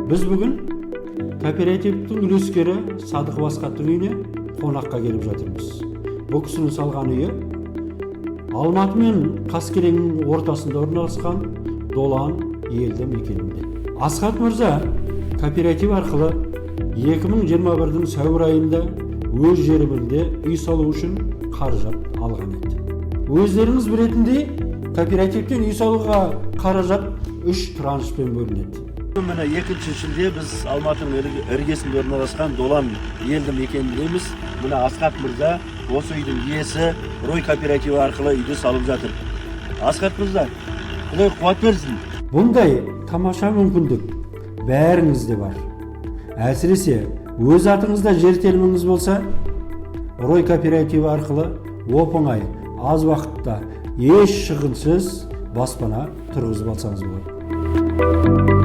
Biz bugün kooperatивтің үлескері Садықов Асхаттың үйіне қонаққа келіп жатырмыз. Бұл кісінің салған үйі Алматы мен Қаскелеңнің ортасында орналасқан Долан елді мекенінде. Асхат мырза кооператив арқылы 2021 сәуір айында өз жерімінде үй салу үшін қаражат алған еді. Өздеріңіз білетіндей, кооперативтен үй салуға қаражат 3 траншпен бөлінеді. Мына 2 шілде біз Алматының іргесінде орналасқан Долан елді мекеніндеміз. Мына Асхат мырза осы үйдің иесі Рой кооперативі арқылы үйді салып жатыр. Асхат мырза, Құдай қуат берсін. Бұндай тамаша мүмкіндік бәріңізде бар. Әсіресе өз атыңызда жер теліміңіз болса, Рой кооперативі арқылы оп-оңай аз уақытта еш шығынсыз баспана тұрғызып алсаңыз болады.